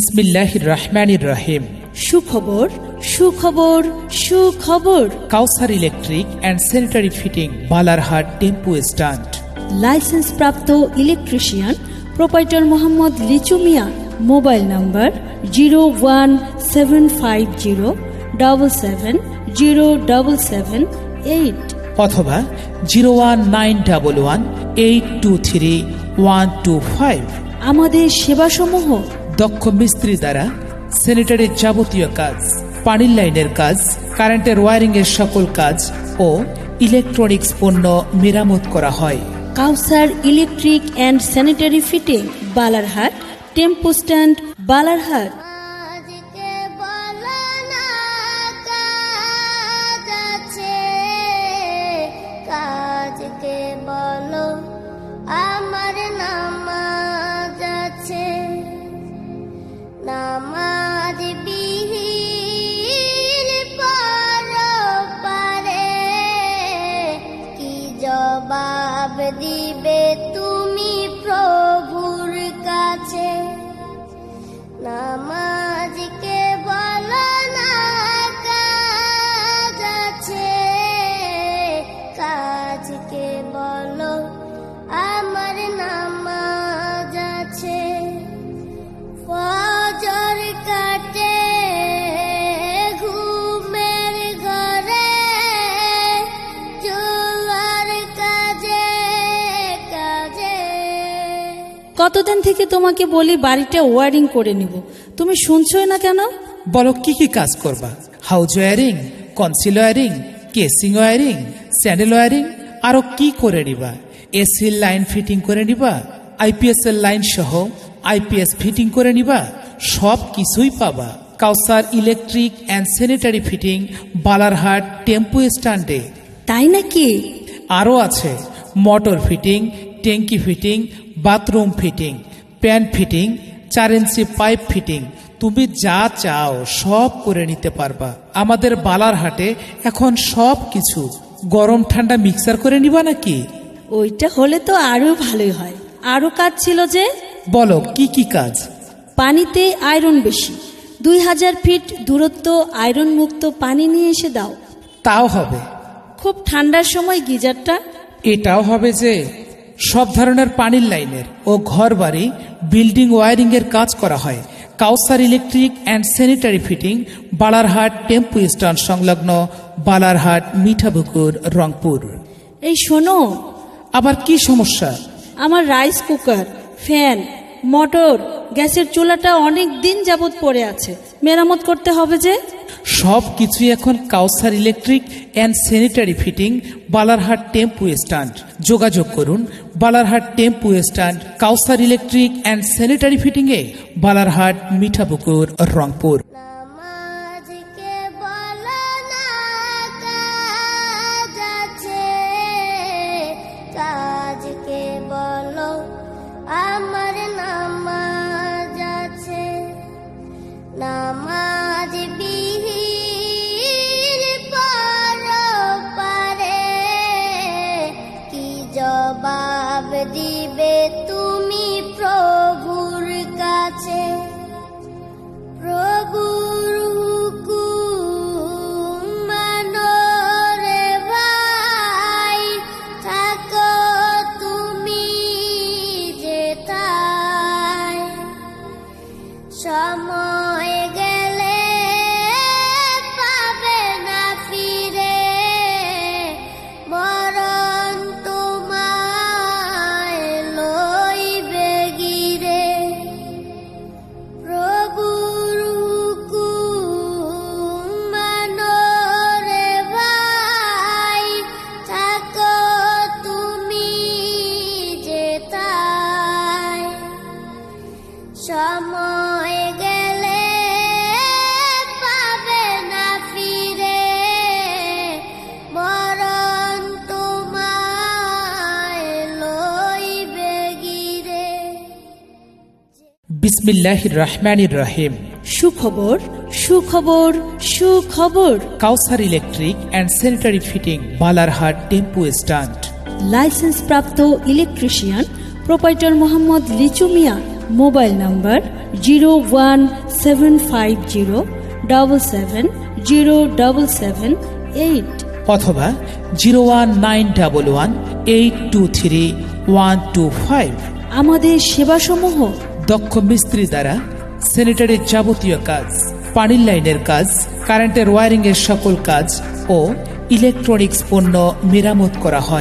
বিসমিল্লাহির রহমানির রহিম। সুখবর সুখবর সুখবর। কাউসার electric and sanitary fitting, Balarhat tempo stand. Licence প্রাপ্ত ইলেকট্রিশিয়ান প্রোপাইটর মোহাম্মদ লিচু মিয়া। মোবাইল নাম্বার 01770770778 অথবা 01911823125। আমাদের সেবাসমূহ দক্ষ মিস্ত্রি দ্বারা স্যানিটারির যাবতীয় কাজ, পানির লাইনের কাজ, কারেন্টের ওয়ারিং এর সকল কাজ ও ইলেকট্রনিক্স পণ্য মেরামত করা হয়। কাউসার electric and sanitary fitting, Balarhat tempo stand, Balarhat. আজকে বলো না কাজ আছে, কাজকে বলো আমার নামাজ আছে, নামাজ বিহীন পরপারে কি জবাব দিবে তুমি প্রভুর কাছে? নামাজকে বলো না কাজ আছে, কাজকে বলো আমার নামাজ আছে। ফজর কাটে ঘুমের ঘরে, জোয়ার কাজে কাজে। কতদিন থেকে তোমাকে বলি বাড়িটা ওয়ারিং করে নিব, তুমি শুনছই না কেন? বলো কি কি কাজ করবা? House wiring, concealed wiring, casing wiring, channel wiring, আরো কি করে নিবা? এসির লাইন ফিটিং করে নিবা, আইপিএস এর লাইন সহ আইপিএস ফিটিং করে নিবা, সব কিছুই পাবা কাউসার electric and sanitary fitting, Balarhat টেম্পু স্ট্যান্ডে। তাই নাকি? আরও আছে মোটর ফিটিং, ট্যাঙ্কি fitting, bathroom fitting, pan fitting, 4 ইঞ্চি পাইপ ফিটিং। তুমি যা চাও সব করে নিতে পারবা। আমাদের বালারহাটে এখন সব কিছু। গরম ঠান্ডা মিক্সার করে নিবা নাকি? ওইটা হলে তো আরো ভালোই হয়। আরো কাজ ছিল যে, বলো কি কি কাজ? পানিতে আয়রন বেশি, 2000 ফিট দূরত্ব আয়রন মুক্ত পানি নিয়ে এসে দাও। তাও হবে। খুব ঠান্ডার সময় গিজারটা। এটাও হবে যে সব ধরনের পানির লাইনের ও ঘর বাড়ি বিল্ডিং ওয়ারিং এর কাজ করা হয় কাউসার electric and sanitary fitting, Balarhat tempo stand সংলগ্ন, বালারহাট মিঠাপুকুর, রংপুর। এই শোনো, আবার কি সমস্যা? আমার রাইস কুকার, ফ্যান, মোটর, গ্যাসের চুলাটা অনেক দিন যাবত পড়ে আছে, মেরামত করতে হবে যে। সব কিছুই এখন কাউসার electric and sanitary fitting, Balarhat tempo stand. যোগাযোগ করুন বালারহাট টেম্পু stand, Kawsar electric and sanitary fitting এ, বালারহাট মিঠাপুকুর, রংপুর। নামাজকে বলো না কাজ আছে, কাজকে বলো আমার নামাজ আছে, নামাজ বিহীন পরপারে কি জবাব দিবে তুমি প্রভুর কাছে? প্রভুর হুকুম মানো রে ভাই, থাকো তুমি যেথায়, সময় গেলে পাবে না ফিরে, মরণ তোমায় লইবে গিরে। প্রভুর হুকুম মানো রে ভাই, থাকো তুমি যেথায়, সময় গেলে পাবে না ফিরে, মরণ তোমায় লইবে গিরে। বিসমিল্লাহির রহমানির রহিম। সুখবর সুখবর সুখবর। কাউসার electric and sanitary fitting, Balarhat tempo stand. Licence প্রাপ্ত ইলেকট্রিশিয়ান প্রোপাইটর মোহাম্মদ লিচু মিয়া। মোবাইল নাম্বার 01750770778 অথবা 01911823125। আমাদের সেবাসমূহ দক্ষ মিস্ত্রি দ্বারা স্যানিটারির যাবতীয় কাজ, পানির লাইনের কাজ, কারেন্টের ওয়্যারিং এর সকল কাজ ও ইলেকট্রনিক্স পণ্য মেরামত করা হয়।